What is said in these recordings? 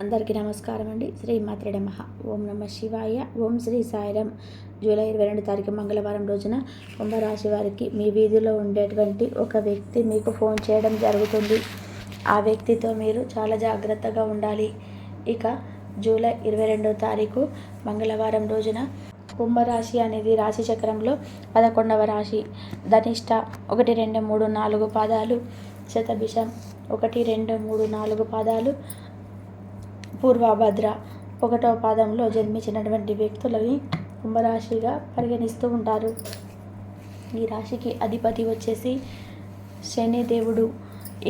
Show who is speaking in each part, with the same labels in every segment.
Speaker 1: అందరికీ నమస్కారం అండి. శ్రీ మాత్రే నమః. ఓం నమ శివాయ. ఓం శ్రీ సాయిరామ్. జూలై 22 తారీఖు మంగళవారం రోజున కుంభరాశి వారికి మీ వీధిలో ఉండేటువంటి ఒక వ్యక్తి మీకు ఫోన్ చేయడం జరుగుతుంది. ఆ వ్యక్తితో మీరు చాలా జాగ్రత్తగా ఉండాలి. ఇక జూలై 22 తారీఖు మంగళవారం రోజున కుంభరాశి అనేది రాశి చక్రంలో 11వ రాశి. ధనిష్ట 1, 2, 3, 4 పాదాలు, శతభిషం 1, 2, 3, 4 పాదాలు, పూర్వభద్ర 1వ పాదంలో జన్మించినటువంటి వ్యక్తులని కుంభరాశిగా పరిగణిస్తూ ఉంటారు. ఈ రాశికి అధిపతి వచ్చేసి శనిదేవుడు.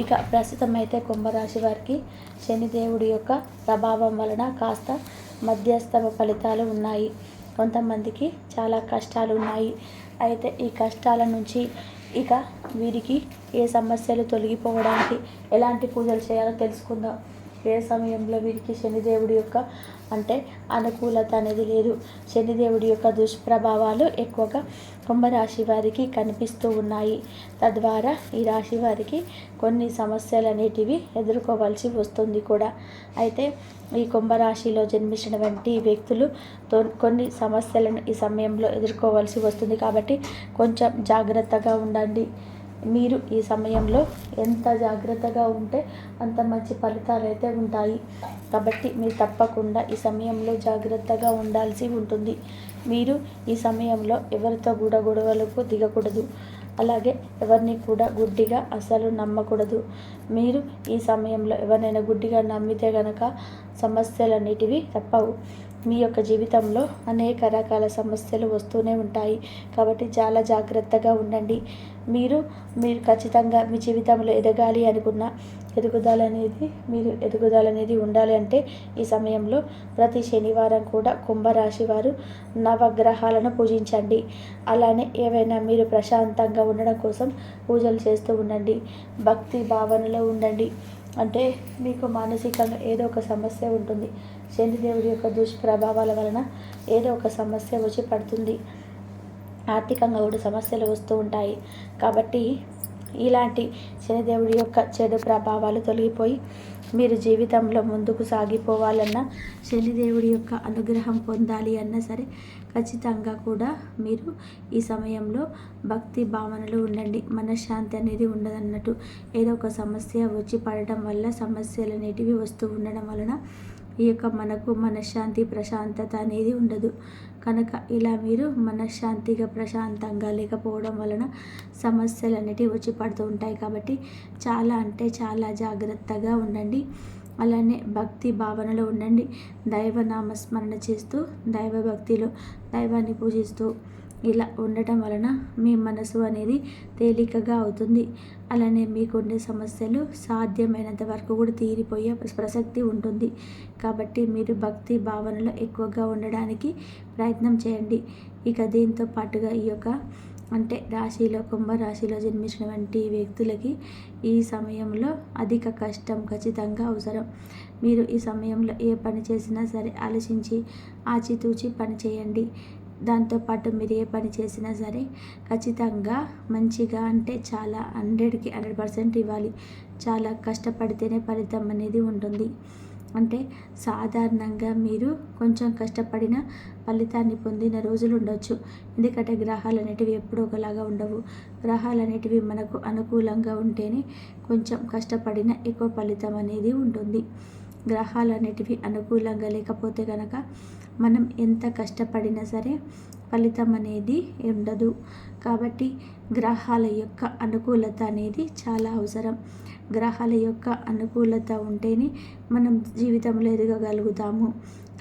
Speaker 1: ఇక ప్రస్తుతం అయితే కుంభరాశి వారికి శనిదేవుడి యొక్క ప్రభావం వలన కాస్త మధ్యస్థ ఫలితాలు ఉన్నాయి. కొంతమందికి చాలా కష్టాలు ఉన్నాయి. అయితే ఈ కష్టాల నుంచి ఇక వీరికి ఏ సమస్యలు తొలగిపోవడానికి ఎలాంటి పూజలు చేయాలో తెలుసుకుందాం. ఏ సమయంలో వీరికి శనిదేవుడి యొక్క అనుకూలత అనేది లేదు. శనిదేవుడి యొక్క దుష్ప్రభావాలు ఎక్కువగా కుంభరాశి వారికి కనిపిస్తూ ఉన్నాయి. తద్వారా ఈ రాశి వారికి కొన్ని సమస్యలు అనేటివి ఎదుర్కోవాల్సి వస్తుంది కూడా. అయితే ఈ కుంభరాశిలో జన్మించినటువంటి వ్యక్తులు కొన్ని సమస్యలను ఈ సమయంలో ఎదుర్కోవాల్సి వస్తుంది. కాబట్టి కొంచెం జాగ్రత్తగా ఉండండి. మీరు ఈ సమయంలో ఎంత జాగ్రత్తగా ఉంటే అంత మంచి ఫలితాలు అయితే ఉంటాయి. కాబట్టి మీరు తప్పకుండా ఈ సమయంలో జాగ్రత్తగా ఉండాల్సి ఉంటుంది. మీరు ఈ సమయంలో ఎవరితో కూడా గొడవలకు దిగకూడదు. అలాగే ఎవరిని కూడా గుడ్డిగా అసలు నమ్మకూడదు. మీరు ఈ సమయంలో ఎవరినైనా గుడ్డిగా నమ్మితే గనక సమస్యలన్నిటివి తప్పవు. మీ యొక్క జీవితంలో అనేక రకాల సమస్యలు వస్తూనే ఉంటాయి. కాబట్టి చాలా జాగ్రత్తగా ఉండండి. మీరు ఖచ్చితంగా మీ జీవితంలో ఎదగాలి అనుకున్న ఎదుగుదల అనేది ఉండాలి అంటే ఈ సమయంలో ప్రతి శనివారం కూడా కుంభరాశి వారు నవగ్రహాలను పూజించండి. అలానే ఏవైనా మీరు ప్రశాంతంగా ఉండడం కోసం పూజలు చేస్తూ ఉండండి. భక్తి భావనలో ఉండండి. మీకు మానసికంగా ఏదో ఒక సమస్య ఉంటుంది. శనిదేవుడి యొక్క దుష్ప్రభావాల వలన ఏదో ఒక సమస్య వచ్చి పడుతుంది. ఆర్థికంగా కూడా సమస్యలు వస్తూ ఉంటాయి. కాబట్టి ఇలాంటి శనిదేవుడి యొక్క చెడు ప్రభావాలు తొలగిపోయి మీరు జీవితంలో ముందుకు సాగిపోవాలన్నా, శనిదేవుడి యొక్క అనుగ్రహం పొందాలి అన్నా సరే ఖచ్చితంగా కూడా మీరు ఈ సమయంలో భక్తి భావనలో ఉండండి. మనశ్శాంతి అనేది ఉండదన్నట్టు. ఏదో ఒక సమస్య వచ్చి పడటం వల్ల సమస్యలు అనేటివి వస్తూ ఉండడం వలన ఈ యొక్క మనకు మనశ్శాంతి ప్రశాంతత అనేది ఉండదు. కనుక ఇలా మీరు మనశ్శాంతిగా ప్రశాంతంగా లేకపోవడం వలన సమస్యలు అనేటివి వచ్చి పడుతూ ఉంటాయి. కాబట్టి చాలా జాగ్రత్తగా ఉండండి. అలానే భక్తి భావనలో ఉండండి. దైవనామస్మరణ చేస్తూ దైవభక్తిలో దైవాన్ని పూజిస్తూ ఇలా ఉండటం వలన మీ మనసు అనేది తేలికగా అవుతుంది. అలానే మీకుండే సమస్యలు సాధ్యమైనంత వరకు కూడా తీరిపోయే ప్రసక్తి ఉంటుంది. కాబట్టి మీరు భక్తి భావనలో ఎక్కువగా ఉండడానికి ప్రయత్నం చేయండి. ఇక దీంతో పాటుగా ఈ యొక్క కుంభరాశిలో జన్మించినటువంటి వ్యక్తులకి ఈ సమయంలో అధిక కష్టం ఖచ్చితంగా అవసరం. మీరు ఈ సమయంలో ఏ పని చేసినా సరే ఆలోచించి ఆచితూచి పని చేయండి. దాంతోపాటు మీరు ఏ పని చేసినా సరే ఖచ్చితంగా మంచిగా చాలా 100కి 100% ఇవ్వాలి. చాలా కష్టపడితేనే ఫలితం అనేది ఉంటుంది. సాధారణంగా మీరు కొంచెం కష్టపడిన ఫలితాన్ని పొందిన రోజులు ఉండొచ్చు. ఎందుకంటే గ్రహాలు అనేటివి ఎప్పుడూ ఒకలాగా ఉండవు. గ్రహాలు అనేటివి మనకు అనుకూలంగా ఉంటేనే కొంచెం కష్టపడిన ఎక్కువ ఫలితం అనేది ఉంటుంది. గ్రహాలు అనేటివి అనుకూలంగా లేకపోతే కనుక మనం ఎంత కష్టపడినా సరే ఫలితం అనేది ఉండదు. కాబట్టి గ్రహాల యొక్క అనుకూలత అనేది చాలా అవసరం. గ్రహాల యొక్క అనుకూలత ఉంటేనే మనం జీవితంలో ఎదగగలుగుతాము.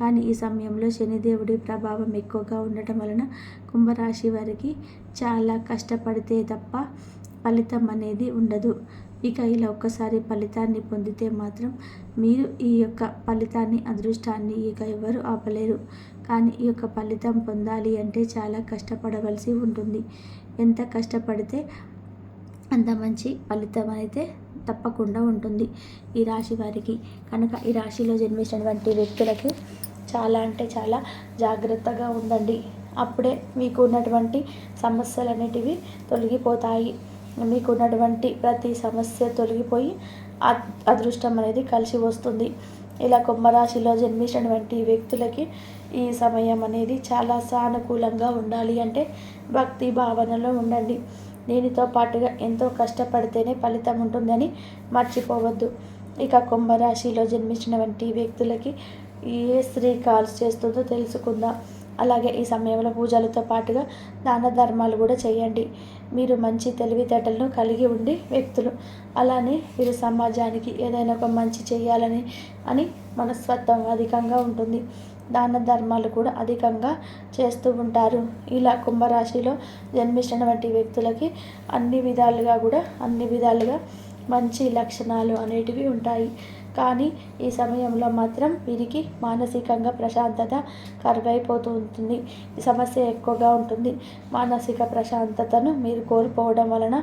Speaker 1: కానీ ఈ సమయంలో శనిదేవుడి ప్రభావం ఎక్కువగా ఉండటం వలన కుంభరాశి వారికి చాలా కష్టపడితే తప్ప ఫలితం అనేది ఉండదు. ఇక ఇలా ఒక్కసారి ఫలితాన్ని పొందితే మాత్రం మీరు ఈ యొక్క ఫలితాన్ని అదృష్టాన్ని ఇక ఎవరు ఆపలేరు. కానీ ఈ యొక్క ఫలితం పొందాలి అంటే చాలా కష్టపడవలసి ఉంటుంది. ఎంత కష్టపడితే అంత మంచి ఫలితం అయితే తప్పకుండా ఉంటుంది ఈ రాశి వారికి. కనుక ఈ రాశిలో జన్మించినటువంటి వ్యక్తులకి చాలా జాగ్రత్తగా ఉండండి. అప్పుడే మీకు ఉన్నటువంటి సమస్యలు అనేటివి తొలగిపోతాయి. మీకు ఉన్నటువంటి ప్రతి సమస్య తొలగిపోయి అదృష్టం అనేది కలిసి వస్తుంది. ఇలా కుంభరాశిలో జన్మించినటువంటి వ్యక్తులకి ఈ సమయం అనేది చాలా సానుకూలంగా ఉండాలి అంటే భక్తి భావనలో ఉండండి. దీనితో పాటుగా ఎంతో కష్టపడితేనే ఫలితం ఉంటుందని మర్చిపోవద్దు. ఇక కుంభరాశిలో జన్మించినటువంటి వ్యక్తులకి ఏ స్త్రీ కాల్స్ చేస్తుందో తెలుసుకుందాం. అలాగే ఈ సమయంలో పూజలతో పాటుగా దాన ధర్మాలు కూడా చేయండి. మీరు మంచి తెలివితేటలను కలిగి ఉండి వ్యక్తులు, అలానే మీరు సమాజానికి ఏదైనా ఒక మంచి చేయాలని మనస్తత్వం అధికంగా ఉంటుంది. దాన ధర్మాలు కూడా అధికంగా చేస్తూ ఉంటారు. ఇలా కుంభరాశిలో జన్మించినటువంటి వ్యక్తులకి అన్ని విధాలుగా మంచి లక్షణాలు అనేటివి ఉంటాయి. కానీ ఈ సమయంలో మాత్రం వీరికి మానసికంగా ప్రశాంతత కరువైపోతూ ఉంటుంది. ఈ సమస్య ఎక్కువగా ఉంటుంది. మానసిక ప్రశాంతతను మీరు కోల్పోవడం వలన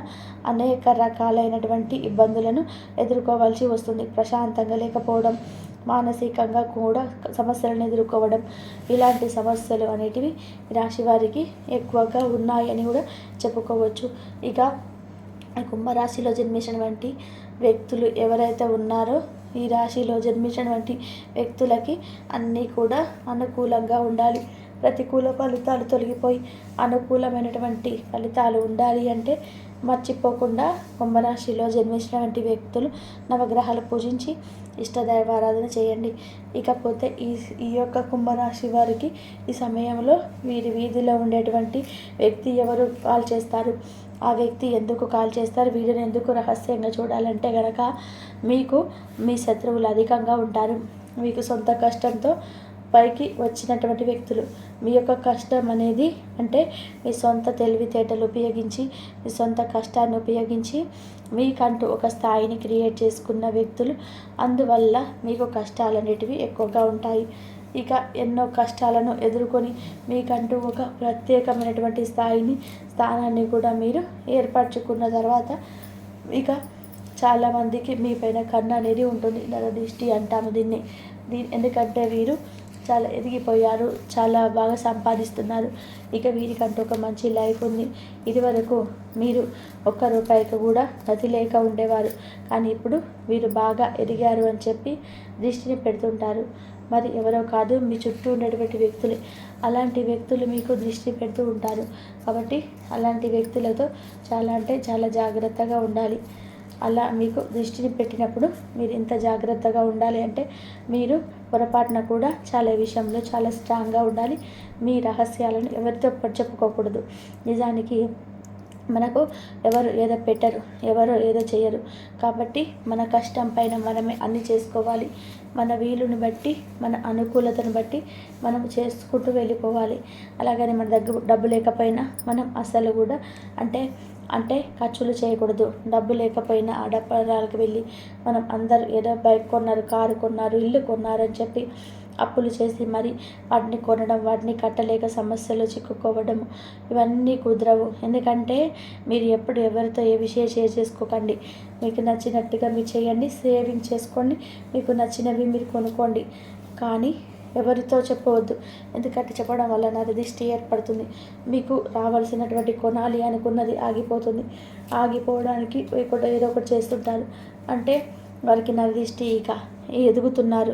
Speaker 1: అనేక రకాలైనటువంటి ఇబ్బందులను ఎదుర్కోవాల్సి వస్తుంది. ప్రశాంతంగా లేకపోవడం, మానసికంగా కూడా సమస్యలను ఎదుర్కోవడం, ఇలాంటి సమస్యలు అనేటివి రాశి వారికి ఎక్కువగా ఉన్నాయని కూడా చెప్పుకోవచ్చు. ఇక కుంభరాశిలో జన్మించినటువంటి వ్యక్తులు ఎవరైతే ఉన్నారో ఈ రాశిలో జన్మించినటువంటి వ్యక్తులకి అన్నీ కూడా అనుకూలంగా ఉండాలి. ప్రతికూల ఫలితాలు తొలగిపోయి అనుకూలమైనటువంటి ఫలితాలు ఉండాలి అంటే మర్చిపోకుండా కుంభరాశిలో జన్మించినటువంటి వ్యక్తులు నవగ్రహాలు పూజించి ఇష్టదైవారాధన చేయండి. ఇకపోతే ఈ యొక్క కుంభరాశి వారికి ఈ సమయంలో వీరి వీధిలో ఉండేటువంటి వ్యక్తి ఎవరు కాల్ చేస్తారు, ఆ వ్యక్తి ఎందుకు కాల్ చేస్తారు, వీడిని ఎందుకు రహస్యంగా చూడాలంటే గనక మీకు మీ శత్రువులు అధికంగా ఉంటారు. మీకు సొంత కష్టంతో పైకి వచ్చినటువంటి వ్యక్తులు, మీ యొక్క కష్టం అనేది అంటే మీ సొంత తెలివితేటలు ఉపయోగించి, మీ సొంత కష్టాన్ని ఉపయోగించి మీకంటూ ఒక స్థాయిని క్రియేట్ చేసుకున్న వ్యక్తులు. అందువల్ల మీకు కష్టాలు అనేటివి ఎక్కువగా ఉంటాయి. ఇక ఎన్నో కష్టాలను ఎదుర్కొని మీకంటూ ఒక ప్రత్యేకమైనటువంటి స్థానాన్ని కూడా మీరు ఏర్పరచుకున్న తర్వాత ఇక చాలామందికి మీ పైన కన్ను అనేది ఉంటుంది. నరదిష్టి అంటాము దీన్ని. ఎందుకంటే వీరు చాలా ఎదిగిపోయారు, చాలా బాగా సంపాదిస్తున్నారు. ఇక వీరికంటూ ఒక మంచి లైఫ్ ఉంది. ఇదివరకు మీరు ఒక్క రూపాయికి కూడా గతి లేక ఉండేవారు, కానీ ఇప్పుడు వీరు బాగా ఎదిగారు అని చెప్పి దృష్టిని పెడుతుంటారు. మరి ఎవరో కాదు, మీ చుట్టూ ఉండేటువంటి వ్యక్తులే. అలాంటి వ్యక్తులు మీకు దృష్టి పెడుతూ ఉంటారు. కాబట్టి అలాంటి వ్యక్తులతో చాలా జాగ్రత్తగా ఉండాలి. అలా మీకు దృష్టిని పెట్టినప్పుడు మీరు ఎంత జాగ్రత్తగా ఉండాలి అంటే మీరు పొరపాటున కూడా చాలా విషయంలో చాలా స్ట్రాంగ్గా ఉండాలి. మీ రహస్యాలను ఎవరితో చెప్పుకోకూడదు. నిజానికి మనకు ఎవరు ఏదో పెట్టరు, ఎవరు ఏదో చేయరు. కాబట్టి మన కష్టం పైన మనమే అన్నీ చేసుకోవాలి. మన వీలుని బట్టి, మన అనుకూలతను బట్టి మనం చేసుకుంటూ వెళ్ళిపోవాలి. అలాగని మన దగ్గర డబ్బు లేకపోయినా మనం అసలు కూడా అంటే ఖర్చులు చేయకూడదు. డబ్బు లేకపోయినా ఆ డబ్బాలకు వెళ్ళి మనం అందరూ ఏదో బైక్ కొన్నారు, కారు కొన్నారు, ఇల్లు కొన్నారు అని చెప్పి అప్పులు చేసి మరి వాటిని కొనడం, వాటిని కట్టలేక సమస్యలు చిక్కుకోవడం ఇవన్నీ కుదరవు. ఎందుకంటే మీరు ఎప్పుడు ఎవరితో ఏ విషయం షేర్ చేసుకోకండి. మీకు నచ్చినట్టుగా మీరు చేయండి, సేవింగ్ చేసుకోండి, మీకు నచ్చినవి మీరు కొనుక్కోండి. కానీ ఎవరితో చెప్పవద్దు. ఎందుకంటే చెప్పడం వల్ల నరదిష్టి ఏర్పడుతుంది. మీకు రావాల్సినటువంటి కొనాలి అనుకున్నది ఆగిపోతుంది. ఆగిపోవడానికి ఏదో ఒకటి చేస్తుంటారు. అంటే వారికి నరదిష్టి, ఇక ఎదుగుతున్నారు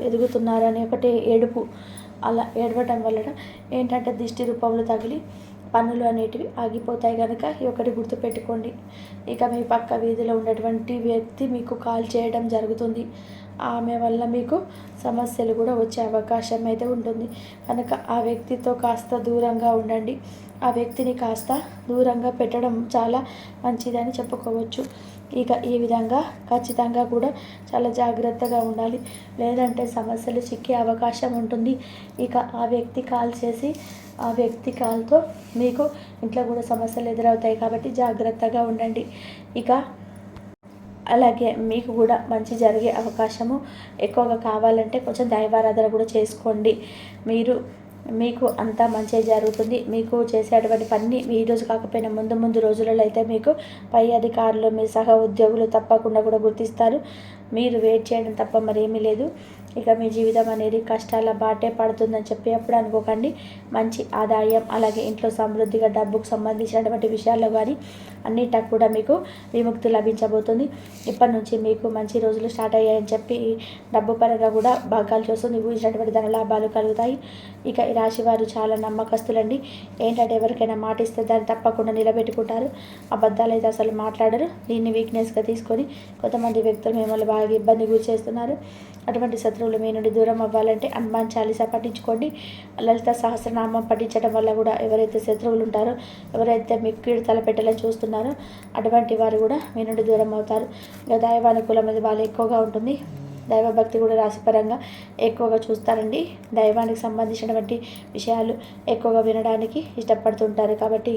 Speaker 1: అనే ఒకటే ఏడుపు. అలా ఏడవటం వలన ఏంటంటే దిష్టి రూపంలో తగిలి పనులు అనేటివి ఆగిపోతాయి. కనుక ఈ ఒకటి గుర్తుపెట్టుకోండి. ఇక మీ పక్క వీధిలో ఉన్నటువంటి వ్యక్తి మీకు కాల్ చేయడం జరుగుతుంది. ఆమె వల్ల మీకు సమస్యలు కూడా వచ్చే అవకాశం అయితే ఉంటుంది. కనుక ఆ వ్యక్తితో కాస్త దూరంగా ఉండండి. ఆ వ్యక్తిని కాస్త దూరంగా పెట్టడం చాలా మంచిదని చెప్పుకోవచ్చు. ఇక ఈ విధంగా ఖచ్చితంగా కూడా చాలా జాగ్రత్తగా ఉండాలి. లేదంటే సమస్యలు చిక్కే అవకాశం ఉంటుంది. ఇక ఆ వ్యక్తి కాల్ చేసి ఆ వ్యక్తి కాల్తో మీకు ఇంట్లో కూడా సమస్యలు ఎదురవుతాయి. కాబట్టి జాగ్రత్తగా ఉండండి. ఇక అలాగే మీకు కూడా మంచి జరిగే అవకాశము ఎక్కువగా కావాలంటే కొంచెం దైవారాధన కూడా చేసుకోండి. మీకు అంతా మంచి జరుగుతుంది. మీకు చేసేటువంటి పని ఈరోజు కాకపోయినా ముందు రోజులలో అయితే మీకు పై అధికారులు, మీ సహ ఉద్యోగులు తప్పకుండా కూడా గుర్తిస్తారు. మీరు వెయిట్ చేయడం తప్ప మరేమీ లేదు. ఇక మీ జీవితం అనేది కష్టాల బాటే పడుతుందని చెప్పి ఎప్పుడు అనుకోకండి. మంచి ఆదాయం, అలాగే ఇంట్లో సమృద్ధిగా డబ్బుకు సంబంధించినటువంటి విషయాల్లో కానీ అన్నిటా కూడా మీకు విముక్తి లభించబోతుంది. ఇప్పటి నుంచి మీకు మంచి రోజులు స్టార్ట్ అయ్యాయని చెప్పి డబ్బు పరంగా కూడా భాగాలు చూస్తుంది, ఊహించినటువంటి ధన లాభాలు కలుగుతాయి. ఇక ఈ రాశి వారు చాలా నమ్మకస్తులండి. ఏంటంటే ఎవరికైనా మాట ఇస్తే దాన్ని తప్పకుండా నిలబెట్టుకుంటారు. అబద్ధాలు అయితే అసలు మాట్లాడరు. దీన్ని వీక్నెస్గా తీసుకొని కొంతమంది వ్యక్తులు మిమ్మల్ని బాగా ఇబ్బంది గురి చేస్తున్నారు. అటువంటి శత్రువులు మీ నుండి దూరం అవ్వాలంటే హనుమాన్ చాలీసా పఠించుకోండి. లలిత సహస్రనామం పఠించడం వల్ల కూడా ఎవరైతే శత్రువులు ఉంటారో, ఎవరైతే మీకు కీడు తలపెట్టాలని చూస్తున్నారో అటువంటి వారు కూడా మీ నుండి దూరం అవుతారు. ఇక దైవానుకూలం అనేది బాగా ఎక్కువగా ఉంటుంది. దైవభక్తి కూడా రాశిపరంగా ఎక్కువగా చూస్తారండి. దైవానికి సంబంధించినటువంటి విషయాలు ఎక్కువగా వినడానికి ఇష్టపడుతుంటారు. కాబట్టి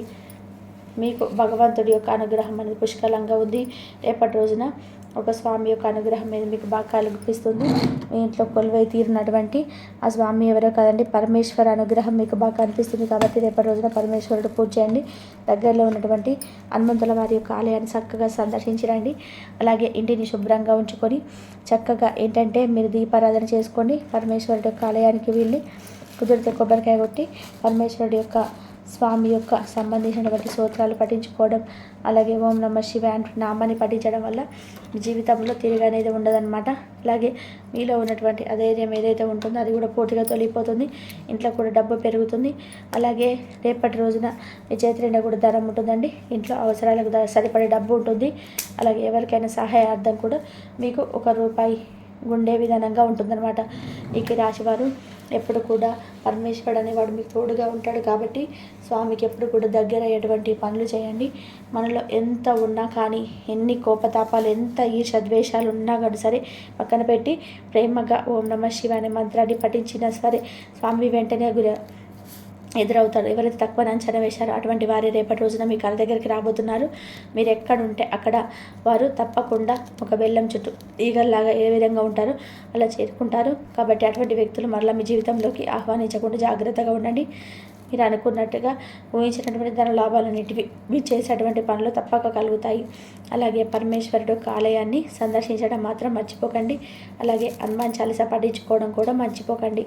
Speaker 1: మీకు భగవంతుడి యొక్క అనుగ్రహం అనేది పుష్కలంగా ఉంది. రేపటి రోజున ఒక స్వామి యొక్క అనుగ్రహం మీద మీకు బాగా కనిపిస్తుంది. మీ ఇంట్లో కొలువై తీరినటువంటి ఆ స్వామి ఎవరో కాదండి, పరమేశ్వర అనుగ్రహం మీకు బాగా కనిపిస్తుంది. కాబట్టి రేపటి రోజున పరమేశ్వరుడు పూజ చేయండి. దగ్గరలో ఉన్నటువంటి హనుమంతుల వారి యొక్క ఆలయాన్ని చక్కగా సందర్శించండి. అలాగే ఇంటిని శుభ్రంగా ఉంచుకొని చక్కగా ఏంటంటే మీరు దీపారాధన చేసుకోండి. పరమేశ్వరుడు యొక్క ఆలయానికి వెళ్ళి కుదిరితే కొబ్బరికాయ కొట్టి పరమేశ్వరుడు యొక్క స్వామి యొక్క సంబంధించినటువంటి స్తోత్రాలు పఠించుకోవడం, అలాగే ఓం నమః శివాయ అంటూ నామాన్ని పఠించడం వల్ల మీ జీవితంలో తిరిగి అనేది ఉండదన్నమాట. అలాగే మీలో ఉన్నటువంటి అధైర్యం ఏదైతే ఉంటుందో అది కూడా పూర్తిగా తొలగిపోతుంది. ఇంట్లో కూడా డబ్బు పెరుగుతుంది. అలాగే రేపటి రోజున మీ చేతి నిండా కూడా ధనం ఉంటుందండి. ఇంట్లో అవసరాలకు సరిపడే డబ్బు ఉంటుంది. అలాగే ఎవరికైనా సహాయార్థం కూడా మీకు ₹1 ఉండే విధానంగా ఉంటుందన్నమాట. ఈ రాశివారు ఎప్పుడు కూడా పరమేశ్వరుడు అనేవాడు మీకు తోడుగా ఉంటాడు. కాబట్టి స్వామికి ఎప్పుడు కూడా దగ్గర అయ్యేటువంటి పనులు చేయండి. మనలో ఎంత ఉన్నా కానీ, ఎన్ని కోపతాపాలు, ఎంత ఈర్ష్య ఉన్నా కానీ సరే పక్కన పెట్టి ప్రేమగా ఓం నమః శివాయ అనే మంత్రాన్ని పఠించినా సరే స్వామి వెంటనే ఎదురవుతారు. ఎవరైతే తక్కువ అంచనా వేశారో అటువంటి వారి రేపటి రోజున మీ కళ దగ్గరికి రాబోతున్నారు. మీరు ఎక్కడుంటే అక్కడ వారు తప్పకుండా ఒక బెల్లం చుట్టూ ఈగల్లాగా ఏ విధంగా ఉంటారో అలా చేరుకుంటారు. కాబట్టి అటువంటి వ్యక్తులు మరలా మీ జీవితంలోకి ఆహ్వానించకుండా జాగ్రత్తగా ఉండండి. మీరు అనుకున్నట్టుగా ఊహించినటువంటి ధన లాభాలన్నిటివి మీరు చేసేటువంటి పనులు తప్పక కలుగుతాయి. అలాగే పరమేశ్వరుడు యొక్క ఆలయాన్ని సందర్శించడం మాత్రం మర్చిపోకండి. అలాగే హనుమాన్ చాలీసా పఠించుకోవడం కూడా మర్చిపోకండి.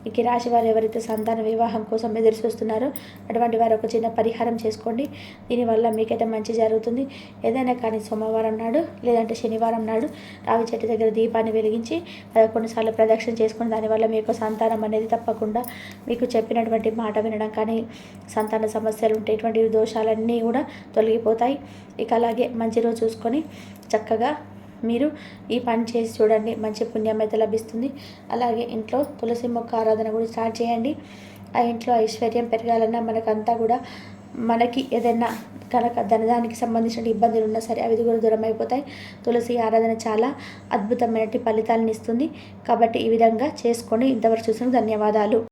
Speaker 1: ఈ రాశి వారు ఎవరైతే సంతాన వివాహం కోసం ఎదురు చూస్తున్నారో అటువంటి వారు ఒక చిన్న పరిహారం చేసుకోండి. దీనివల్ల మీకైతే మంచి జరుగుతుంది. ఏదైనా కానీ సోమవారం నాడు లేదంటే శనివారం నాడు రావి చెట్టు దగ్గర దీపాన్ని వెలిగించి 11 సార్లు ప్రదక్షిణ చేసుకుని దానివల్ల మీ యొక్క సంతానం అనేది తప్పకుండా మీకు చెప్పినటువంటి మాట వినడం కానీ, సంతాన సమస్యలు ఉంటే ఇటువంటి దోషాలన్నీ కూడా తొలగిపోతాయి. ఇక అలాగే మంచి రోజు చూసుకొని చక్కగా మీరు ఈ పని చేసి చూడండి. మంచి పుణ్యం అయితే లభిస్తుంది. అలాగే ఇంట్లో తులసి మొక్క ఆరాధన కూడా స్టార్ట్ చేయండి. ఆ ఇంట్లో ఐశ్వర్యం పెరగాలన్నా మనకంతా కూడా మనకి ఏదైనా కనుక ధనదానికి సంబంధించిన ఇబ్బందులు ఉన్నా సరే అవి కూడా దూరం అయిపోతాయి. తులసి ఆరాధన చాలా అద్భుతమైన ఫలితాలను ఇస్తుంది. కాబట్టి ఈ విధంగా చేసుకోండి. ఇంతవరకు చూసిన ధన్యవాదాలు.